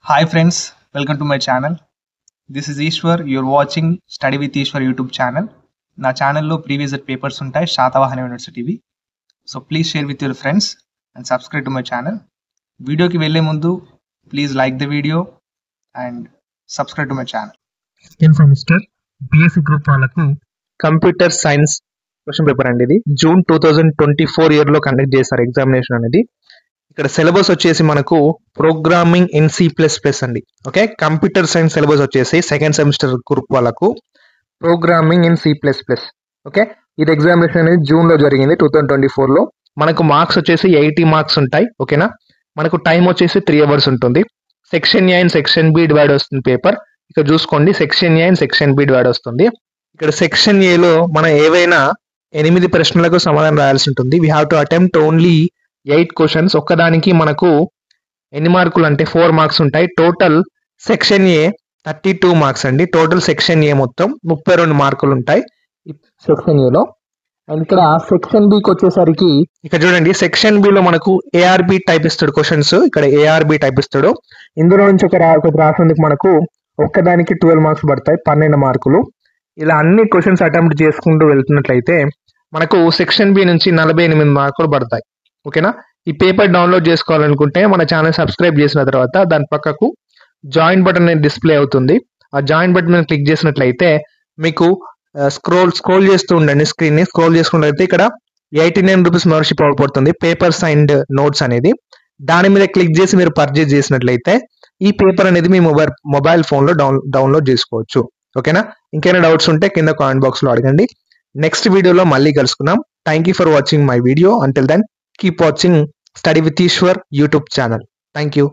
Hi friends, welcome to my channel. This is Ishwar. You're watching Study with Ishwar YouTube channel. నా ఛానల్లో previous papers ఉంటాయి శాతవాహన యూనివర్సిటీవి. So please share with your friends and subscribe to my channel. వీడియోకి వెళ్ళే ముందు please like the video and subscribe to my channel. Mister BSc group వాళ్ళకు computer science question paper అండి. ఇది జూన్ 2024 ఇయర్ లో conduct చేశారు ఎగ్జామినేషన్ అనేది. ఇక్కడ సిలబస్ వచ్చేసి మనకు ప్రోగ్రామింగ్ ఇన్ C++ అండి. ఓకే, కంప్యూటర్ సైన్స్ సిలబస్ వచ్చేసి సెకండ్ సెమిస్టర్ గ్రూప్ వాళ్ళకు ప్రోగ్రామింగ్ ఇన్ C++. ఓకే, ఇది ఎగ్జామినేషన్ అనేది జూన్ లో జరిగింది 2024 లో. మనకు మార్క్స్ వచ్చేసి 80 మార్క్స్ ఉంటాయి. ఓకేనా, మనకు టైం వచ్చేసి 3 hours ఉంటుంది. Section A and section B divide వస్తుంది పేపర్. ఇక్కడ చూసుకోండి, section A and section B divide వస్తుంది. ఇక్కడ సెక్షన్ ఏలో మనం ఏవైనా 8 ప్రశ్నలకు సమాధానం రాయాల్సి ఉంటుంది. We have to attempt only 8 questions. ఒక్కదానికి మనకు ఎన్ని మార్కులు అంటే 4 మార్క్స్ ఉంటాయి. టోటల్ సెక్షన్ ఏ 32 మార్క్స్ అండి. టోటల్ సెక్షన్ ఏ మొత్తం 32 మార్కులు ఉంటాయి సెక్షన్ ఏలో. అండ్ ఇక్కడ సెక్షన్ బికి వచ్చేసరికి ఇక్కడ చూడండి, సెక్షన్ బిలో మనకు ఏఆర్బి టైప్ ఇస్తాడు క్వశ్చన్స్. ఇక్కడ ఏఆర్బి టైప్ ఇస్తాడు. ఇందులో నుంచి ఒకటి రాసేందుకు మనకు ఒక్కదానికి 12 మార్క్స్ పడతాయి, 12 మార్కులు. ఇలా అన్ని క్వశ్చన్స్ అటెంప్ట్ చేసుకుంటూ వెళ్తున్నట్లయితే మనకు సెక్షన్ బి నుంచి 48 మార్కులు పడతాయి. ఓకేనా, ఈ పేపర్ డౌన్లోడ్ చేసుకోవాలనుకుంటే మన ఛానల్ సబ్స్క్రైబ్ చేసిన తర్వాత దాని పక్కకు జాయిన్ బటన్ అనేది డిస్ప్లే అవుతుంది. ఆ జాయిన్ బటన్ మీద క్లిక్ చేసినట్లయితే మీకు స్క్రోల్ చేస్తూ ఉండండి. స్క్రీన్ ని స్క్రోల్ చేసుకున్నట్లయితే ఇక్కడ 89 రూపీస్ మెంబర్షిప్ పడుతుంది పేపర్స్ అండ్ నోట్స్ అనేది. దాని మీద క్లిక్ చేసి మీరు పర్చేజ్ చేసినట్లయితే ఈ పేపర్ అనేది మీ మొబైల్ ఫోన్ లో డౌన్లోడ్ చేసుకోవచ్చు. ఓకేనా, ఇంకేమైనా డౌట్స్ ఉంటే కింద కామెంట్ బాక్స్ లో అడగండి. నెక్స్ట్ వీడియోలో మళ్ళీ కలుసుకుందాం. Thank you for watching my video. Until then keep watching Study with Ishwar YouTube channel. Thank you.